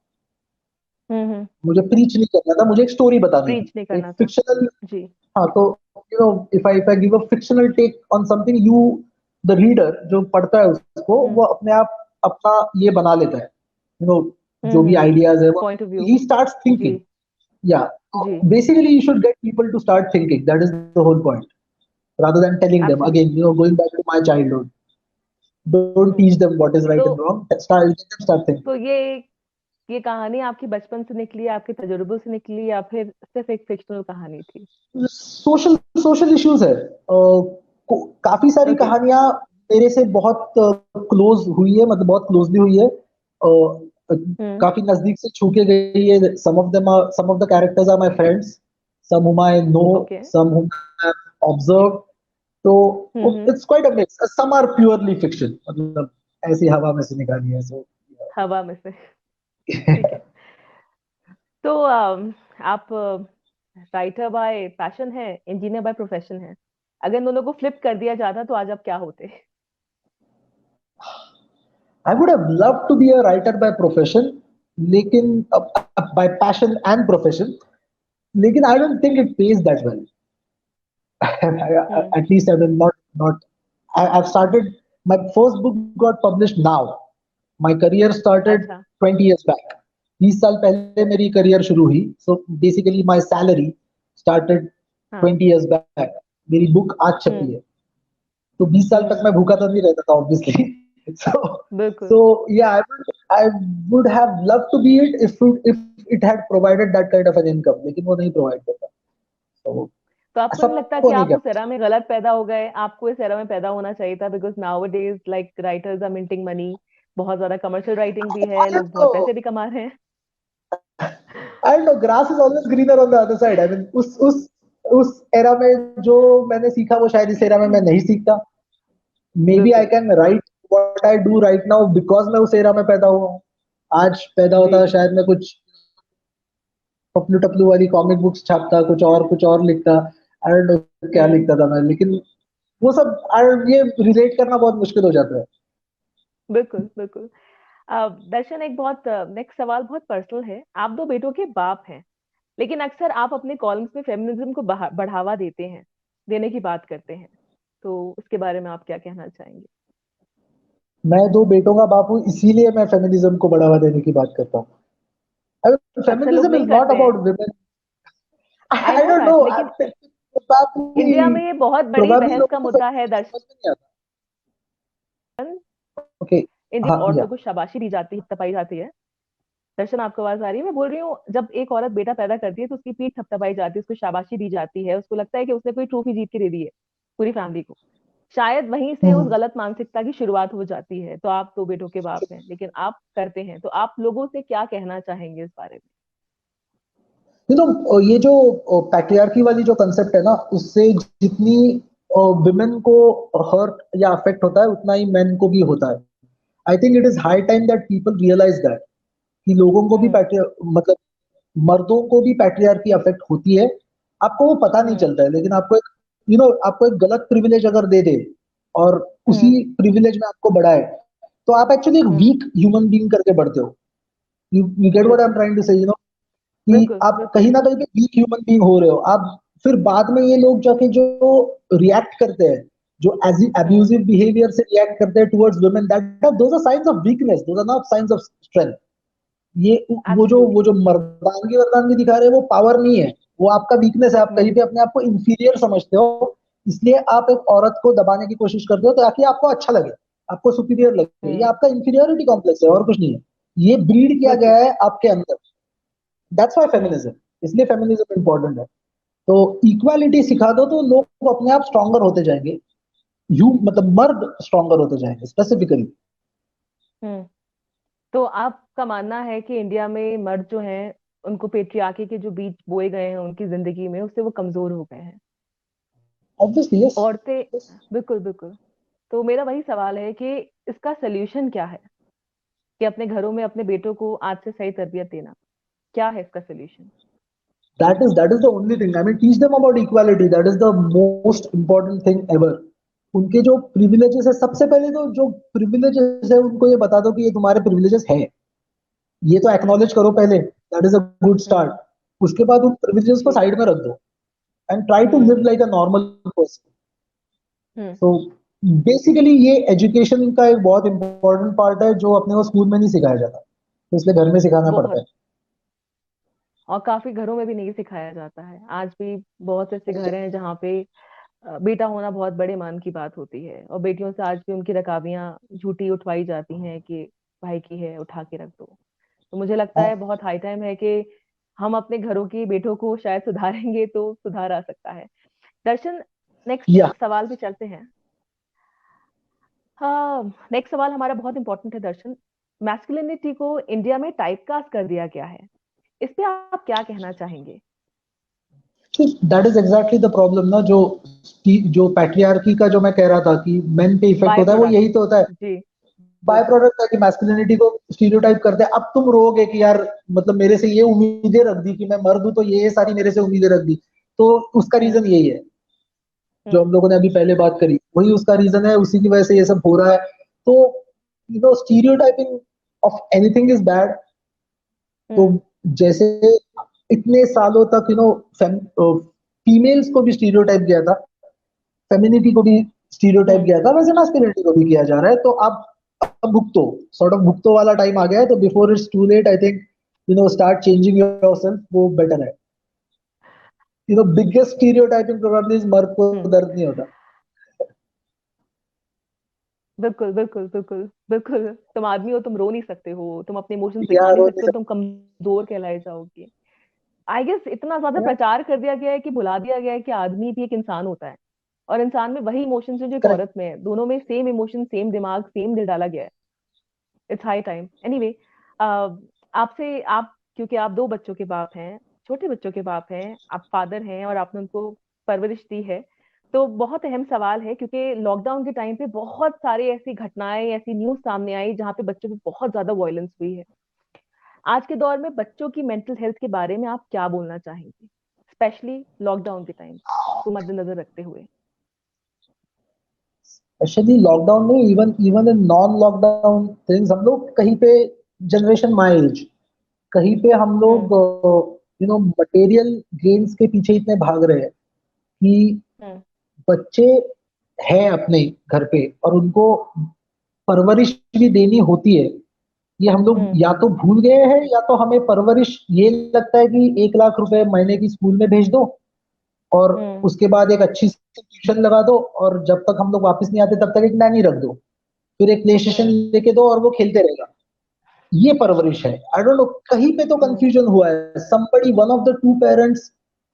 हम्म। मुझे प्रीच नहीं करना था, मुझे एक स्टोरी बतानी थी, प्रीच नहीं एक करना था। फिक्शनल। जी। हाँ, तो if I give a fictional take on something, you the reader जो पढ़ता है उसको, हम्म वो अपने आप अपना ये बना लेता है, जो भी हम्म। आइडियाज है वो point of view. He starts जी थिंकिंग। या जी। basically you should get people to start thinking, that is the whole point, rather than telling them again, absolutely. going back to my childhood, don't hmm. teach them what is right तो and wrong, let them start thinking. तो ये कहानी आपकी बचपन से निकली, आपके तजुर्बों से निकली, या फिर सिर्फ एक फिक्शनल कहानी थी? सोशल सोशल इश्यूज है, काफी सारी ओके। कहानियां मेरे से बहुत क्लोज हुई है, मतलब बहुत क्लोजली हुई है, हम्म। काफी नजदीक से छू के गई है। Some of the characters are my friends, some whom I know, okay. some whom I have observed, तो hmm. It's quite a mix, some are purely fiction, मतलब ऐसी हवा में से निकाली है, सो हवा में से। ठीक है। तो आप राइटर बाय पैशन है, इंजीनियर बाय प्रोफेशन है? अगर इन दोनों को फ्लिप कर दिया जाता तो आज आप क्या होते? I would have loved to be a writer by profession, लेकिन by passion and profession, लेकिन I don't think it pays that well. Hmm. At least I will not. I've started. My first book got published now. My career started अच्छा। 20 years back. 20 साल पहले मेरी करियर शुरू हुई. So basically my salary started हाँ। 20 years back. मेरी बुक आज छपी हम्म है, तो 20 साल तक हम्म। मैं भूखा तो नहीं रहता था ऑब्वियसली। so बिल्कुल। so yeah, I would have loved to be it if it had provided that kind of an income, लेकिन वो नहीं प्रोवाइड करता, तो तो आपको नहीं लगता सबको कि नहीं आप उस करता। एरा में गलत पैदा हो गए? आपको इस एरा में पैदा होना चाहिए था, because nowadays like writers are minting money, बहुत ज्यादा कमर्शियल राइटिंग भी है, लोग तो बहुत पैसे भी कमा रहे हैं। I know grass is always greener on the other side. I mean उस एरा में जो मैंने सीखा वो शायद इस एरा में मैं नहीं सीखता। मे बी आई बिल्कुल। Can write what I do right now because मैं उस एरा में पैदा हुआ हूँ। आज पैदा जी। होता है शायद मैं कुछ पपलू टपलू वाली कॉमिक बुक्स छापता, कुछ और लिखता, आई डोंट नो क्या हम्म। लिखता था मैं, लेकिन वो सब ये रिलेट करना बहुत मुश्किल हो जाता है। बिल्कुल बिल्कुल। दर्शन, एक बहुत नेक्स्ट सवाल बहुत पर्सनल है। आप दो बेटों के बाप हैं, लेकिन अक्सर आप अपने कॉलम्स में फेमिनिज्म को बढ़ावा देते हैं, देने की बात करते हैं। तो उसके बारे में आप क्या कहना चाहेंगे? मैं दो बेटों का बाप हूँ, इसीलिए मैं फेमिनिज्म को बढ़ावा देने की बात करता हूँ। अक्सर लोग फेमिनिज्म नहीं इज नॉट करते हैं। About women. I I know don't know, that, लेकिन इंडिया में ये बहुत बड़ी प्रोबेबली बहस का लोगों को मुद्दा है फेमिनिज्म दर्शन। समझ में नहीं आता। ओके। इंडिया हाँ में औरतों या को शाबाशी दी जाती है, थपथपाई जाती है। दर्शन, आपको आवाज आ रही है? मैं बोल रही हूँ, जब एक औरत बेटा पैदा करती है तो उसकी पीठ थपथपाई जाती है, उसको शाबाशी दी जाती है, उसको लगता है कि उसने कोई ट्रॉफी जीत के दे दी है पूरी फैमिली को। शायद वहीं से उस गलत मानसिकता की शुरुआत हो जाती है। तो आप दो बेटों के बाप हैं, लेकिन आप करते हैं, तो आप लोगों से क्या कहना चाहेंगे इस बारे में? ये जो पैट्रियार्की वाली जो कंसेप्ट है ना, उससे जितनी विमेन को हर्ट या अफेक्ट होता है उतना ही मेन को भी होता है. I think it is high time that people realise that कि लोगों को भी हम्म। मतलब मर्दों को भी पैट्रियार्की अफेक्ट होती है. आपको वो पता नहीं हम्म। चलता है, लेकिन आपको एक आपको एक गलत प्रिविलेज अगर दे दे और उसी हम्म। प्रिविलेज में आपको बढ़ाए, तो आप एक्चुअली एक हम्म। वीक ह्यूमन बीइंग करके बढ़ते हो. You get what I am बिल्कुल ट्राइंग टू से, कि बिल्कुल आप कहीं बिल्कुल। ना कहीं पे वीक ह्यूमन बीइंग हो रहे हो आप. फिर बाद में ये लोग जाके जो रिएक्ट करते हैं, जो हम्म। अब्यूजिव बिहेवियर से रिएक्ट करते हैं towards women, that those are signs of weakness, those are not signs of strength. ये वो जो एब्सोल्युटली। मर्दानगी वर्दानगी दिखा रहे हैं वो पावर नहीं है, वो आपका वीकनेस है. आप कहीं हम्म। पे अपने आप को इंफीरियर समझते हो, इसलिए आप एक औरत को दबाने की कोशिश करते हो ताकि आपको अच्छा लगे, आपको सुपीरियर लगे. ये हम्म। आपका इंफीरियोरिटी कॉम्प्लेक्स है और कुछ नहीं है. ये ब्रीड किया गया बिल्कुल। है आपके अंदर. That's why hmm. फेमिनिज्म, इसलिए फेमिनिज्म इंपॉर्टेंट है. तो इक्वालिटी सिखा दो तो लोग अपने आप स्ट्रांगर होते जाएंगे. यू मतलब मर्द स्ट्रांगर होते जाएंगे स्पेसिफिकली. हम्म। तो आपका मानना है कि इंडिया में मर्द जो हैं उनको पेट्रियार्की के जो बीज बोए गए हैं उनकी जिंदगी में उससे वो कमजोर हो गए हैं। Obviously yes. औरतें। बिल्कुल बिल्कुल। तो मेरा वही सवाल है कि इसका सोल्यूशन क्या है कि अपने घरों में अपने बेटों को आज से सही तरबियत देना, क्या है इसका solution? that is the only thing. I mean, teach them about equality. That is the most important thing ever. उनके जो प्रिविलेजेस है, सबसे पहले तो जो प्रिविलेजेस है उनको ये बता दो कि ये तुम्हारे प्रिविलेजेस है. ये तो एक्नॉलेज करो पहले. That is a good start. Hmm. उसके बाद उन प्रिविलेजेस को जी। साइड में रख दो and try to hmm. Live like a normal person. Hmm. तो बेसिकली ये एजुकेशन का एक बहुत इंपॉर्टेंट पार्ट है जो अपने को स्कूल में नहीं सिखाया जाता, तो इसलिए घर में सिखाना पड़ता बहुत। है. और काफी घरों में भी नहीं सिखाया जाता है आज भी। बहुत ऐसे घर हैं जहाँ पे बेटा होना बहुत बड़े मान की बात होती है और बेटियों से आज भी उनकी रकाबियां झूठी उठवाई जाती हैं कि भाई की है उठा के रख दो। तो मुझे लगता है हाँ. बहुत हाई टाइम है कि हम अपने घरों की बेटों को शायद सुधारेंगे तो सुधार आ सकता है। दर्शन, नेक्स्ट या सवाल पे चलते हैं। हाँ, नेक्स्ट सवाल हमारा बहुत इंपॉर्टेंट है दर्शन। मैस्कुलिनिटी को इंडिया में टाइपकास्ट कर दिया गया है, इस पे आप क्या कहना चाहेंगे? That is exactly the problem ना, जो पैट्रियार्की का जो मैं कह रहा था कि मेन पे इफेक्ट बाय होता है, वो प्रोडक्ट। यही तो होता है. जी। बाय बिल्कुल। प्रोडक्ट है कि मैस्कुलिनिटी को स्टीरियोटाइप करते हैं. अब तुम रोगे कि यार मतलब मेरे से ये उम्मीदें रख दी कि मैं मर्द हूं, तो ये सारी मेरे से उम्मीदें रख दी. तो उसका हम्म। रीजन यही है जो हम्म। हम लोगों ने अभी पहले बात करी, वही उसका रीजन है, उसी की वजह से ये सब हो रहा है. तो stereotyping of anything is bad. तो हम्म। जैसे इतने सालों तक फीमेल्स को भी स्टीरियोटाइप किया था, फेमिनिटी को भी स्टीरियोटाइप हम्म। किया था, वैसे मैस्कुलिनिटी को भी किया जा रहा है. तो अब भुगतो, सॉर्ट ऑफ भुगतो वाला टाइम आ गया है. तो before it's too late, I think start changing yourself, वो बेटर है. बिगेस्ट स्टीरियोटाइपिंग प्रोबेबली इज मर्द को हम्म। दर्द नहीं होता. बिल्कुल बिल्कुल बिल्कुल बिल्कुल। तुम आदमी हो, तुम रो नहीं सकते हो, तुम अपने इमोशंस दिखा यार नहीं वो सकते नहीं हो, तुम कमजोर कहलाए जाओगे। आई गेस इतना ज्यादा सकता. प्रचार कर दिया गया है कि भुला दिया गया है कि आदमी भी एक इंसान होता है और इंसान में वही इमोशंस है जो एक करेक्ट. औरत में है। दोनों में सेम इमोशन, सेम दिमाग, सेम दिल डाला गया है। It's high time. एनीवे, आपसे आप, क्योंकि आप दो बच्चों के बाप हैं, छोटे बच्चों के बाप हैं, आप फादर हैं और आपने उनको परवरिश दी है, तो बहुत अहम सवाल है क्योंकि लॉकडाउन के टाइम पे बहुत सारी ऐसी घटनाएं, ऐसी न्यूज सामने आई जहाँ पे बच्चों पे बहुत ज्यादा वायलेंस हुई है। आज के दौर में बच्चों की मेंटल हेल्थ के बारे में आप क्या बोलना चाहेंगे, स्पेशली लॉकडाउन के टाइम को मद्देनजर रखते हुए? स्पेशली लॉकडाउन में, even even in non lockdown things, हम लोग कहीं पे, जनरेशन माई एज, कहीं पे हम हम्म। लोग मटेरियल गेन्स के पीछे इतने भाग रहे हैं कि हम्म। बच्चे हैं अपने घर पे और उनको परवरिश भी देनी होती है. ये हम लोग हम्म। या तो भूल गए हैं, या तो हमें परवरिश ये लगता है कि 1 लाख रुपए महीने की स्कूल में भेज दो और हम्म। उसके बाद एक अच्छी सी ट्यूशन लगा दो, और जब तक हम लोग वापस नहीं आते तब तक एक नैनी रख दो, फिर एक प्ले स्टेशन हम्म। लेके दो और वो खेलते रहेगा. ये परवरिश है. आई डोंट नो, कहीं पे तो हम्म। कंफ्यूजन हुआ है. somebody, one of the two parents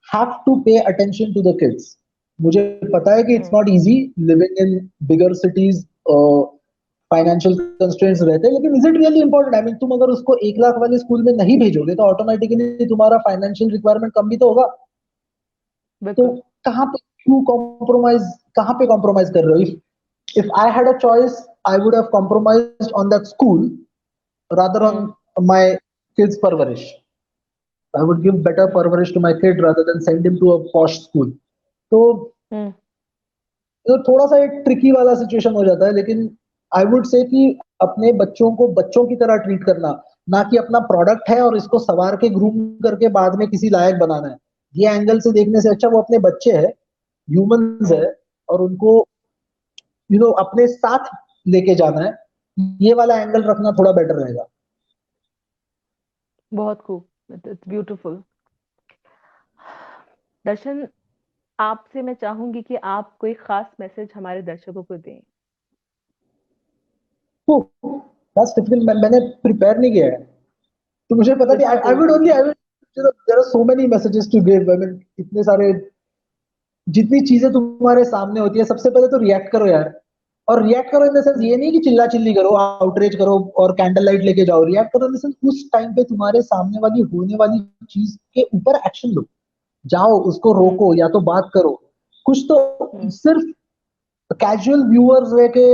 have to pay attention to the kids. मुझे पता है कि it's hmm. Not easy living in bigger cities, financial constraints रहते हैं, लेकिन is it really important? I mean, तुम अगर उसको 1 लाख वाले स्कूल में नहीं भेजोगे तो ऑटोमेटिकली तुम्हारा फाइनेंशियल रिक्वायरमेंट कम भी तो होगा. तो बिल्कुल। कहाँ पे क्यों कॉम्प्रोमाइज, कहाँ पे कॉम्प्रोमाइज कर रहे हो? if I had a choice, I would have compromised on that school rather on hmm. my kid's parvarish. I would give better hmm. parvarish to my kid rather than send him to a posh school. तो हम्म। तो थोड़ा सा एक ट्रिकी वाला सिचुएशन हो जाता है, लेकिन आई वुड से कि अपने बच्चों को बच्चों की तरह ट्रीट करना, ना कि अपना प्रोडक्ट है और इसको सवार के ग्रूम करके बाद में किसी लायक बनाना है। ये एंगल से देखने से अच्छा वो अपने बच्चे हैं, ह्यूमंस हम्म। है, और उनको अपने साथ लेके जाना है। ये वाला एंगल रखना थोड़ा बेटर रहेगा। बहुत खूब, इट्स ब्यूटीफुल। दर्शन, आपसे मैं चाहूंगी कि आप कोई खास मैसेज हमारे दर्शकों को दें। तो दैट्स डिफिकल्ट, मैंने प्रिपेयर नहीं किया है, तो मुझे पता नहीं। बिल्कुल आई कोई वुड बात ओनली नहीं। I would there are so many messages to give. I mean इतने सारे, जितनी चीजें तुम्हारे सामने होती है, सबसे पहले तो रिएक्ट करो यार। और रिएक्ट करो इन द सेंस ये हम्म। नहीं कि चिल्ला चिल्ली करो, आउटरीच करो और कैंडल लाइट लेके जाओ। रिएक्ट करो इन द सेंस उस टाइम पे तुम्हारे सामने वाली होने वाली चीज के ऊपर एक्शन लो। जाओ उसको हम्म। रोको या तो बात करो कुछ तो। हम्म। सिर्फ कैजुअल व्यूअर्स लेके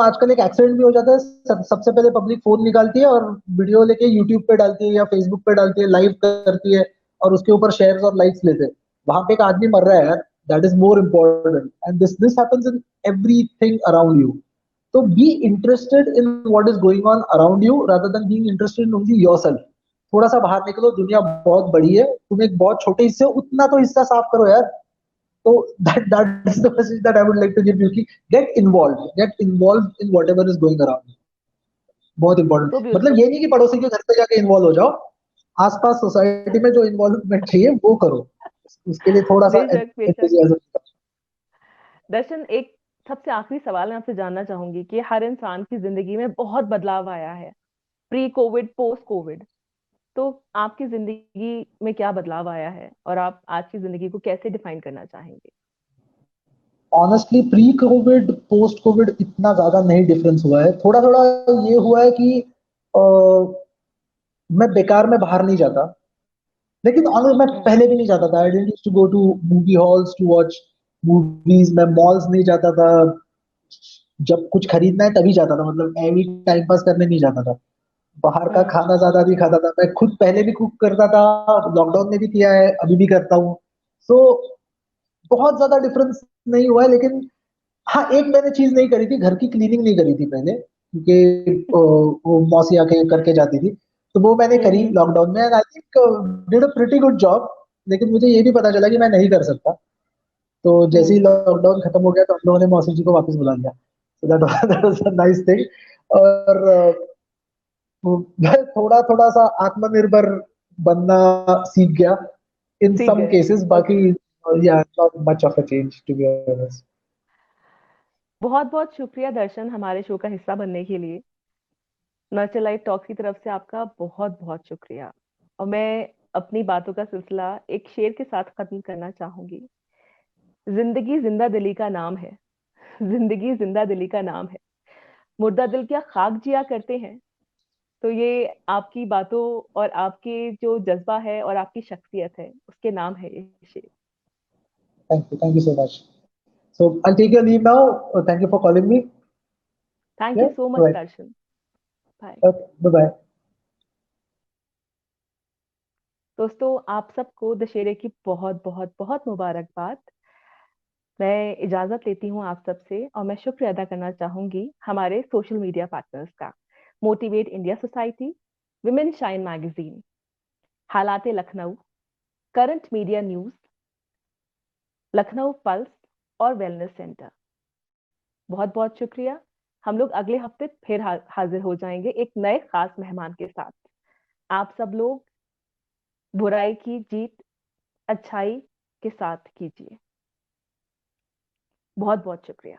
आजकल एक एक्सीडेंट भी हो जाता है, सबसे पहले पब्लिक फोन निकालती है और वीडियो लेके यूट्यूब पे डालती है या फेसबुक पे डालती है, लाइव करती है, और उसके ऊपर शेयर्स और लाइक्स लेते हैं। वहां पे एक आदमी मर रहा है यार, that is more important, and this happens in everything around you. तो be interested in what is going on around you rather than being interested in only yourself. थोड़ा सा बाहर निकलो, दुनिया बहुत बड़ी है, तुम एक बहुत छोटे हिस्से हो, उतना तो हिस्सा साफ करो यार। So that is the message that I would like to give you कि get involved in whatever is going around you. बहुत इंपॉर्टेंट, सो मतलब ब्यूटीफुल। ये नहीं कि पड़ोसी के घर पे जाके इन्वॉल्व हो जाओ, आसपास सोसाइटी में जो इन्वॉल्वमेंट चाहिए वो करो, उसके लिए थोड़ा सा बेशक बेशक। enthusiasm। दर्शन, एक सबसे आखिरी सवाल मैं आपसे जानना चाहूंगी कि हर इंसान की जिंदगी में बहुत बदलाव आया है, प्री कोविड पोस्ट कोविड। तो आपकी जिंदगी में क्या बदलाव आया है और आप आज की जिंदगी को कैसे डिफाइन करना चाहेंगे? Honestly pre Covid post Covid इतना ज्यादा नहीं डिफरेंस हुआ है, थोड़ा थोड़ा ये हुआ है कि अ, मैं बेकार में बाहर नहीं जाता। लेकिन मैं हम्म। पहले भी नहीं जाता था। I didn't used to go to movie halls to watch movies, मैं मॉल्स नहीं जाता था। जब कुछ खरीदना है तभी जाता था, मतलब एवी टाइम पास करने नहीं जाता था। बाहर का हम्म। खाना ज्यादा नहीं खाता था, मैं खुद पहले भी कुक करता था, लॉकडाउन में भी किया है, अभी भी करता हूँ। सो बहुत ज्यादा डिफरेंस नहीं हुआ है, लेकिन हाँ एक मैंने चीज नहीं करी थी, घर की क्लीनिंग नहीं करी थी मैंने, क्योंकि वो मौसी आके करके जाती थी। तो वो मैंने करी हम्म। लॉकडाउन में, and I think did a pretty good job. लेकिन मुझे ये भी पता चला कि मैं नहीं कर सकता। तो जैसे ही हम्म। लॉकडाउन खत्म हो गया तो हम लोगों ने मौसी जी को वापस बुला लिया। So that was a nice thing। और मैं थोड़ा थोड़ा सा आत्मनिर्भर बनना सीख गया इन ठीक सम है। केसेस। बाकी ओके। या not much of a change to be honest. बहुत बहुत शुक्रिया दर्शन, हमारे शो का हिस्सा बनने के लिए। नर्चर लाइफ टॉक की तरफ से आपका बहुत बहुत शुक्रिया। और मैं अपनी बातों का सिलसिला एक शेर के साथ खत्म करना चाहूंगी। जिंदगी जिंदा दिली का नाम है। जिंदगी जिंदा दिली का नाम है। मुर्दा दिल क्या खाक जिया करते हैं। तो ये आपकी बातों और आपके जो जज्बा है और आपकी शख्सियत है उसके नाम है ये शेर। Thank you so much. So I'll take your leave now. Thank you for calling me. Thank you Yeah, so much right. Darshan. Bye. Okay, bye bye. दोस्तों, आप सबको दशहरे की बहुत बहुत बहुत मुबारकबाद। मैं इजाजत लेती हूँ आप सबसे, और मैं शुक्र अदा करना चाहूंगी हमारे सोशल मीडिया पार्टनर्स का। Motivate India society, women shine magazine, हालाते Lucknow, current media news, Lucknow pulse और वेलनेस सेंटर। बहुत बहुत शुक्रिया। हम लोग अगले हफ्ते फिर हाजिर हो जाएंगे एक नए खास मेहमान के साथ। आप सब लोग बुराई की जीत अच्छाई के साथ कीजिए। बहुत बहुत शुक्रिया।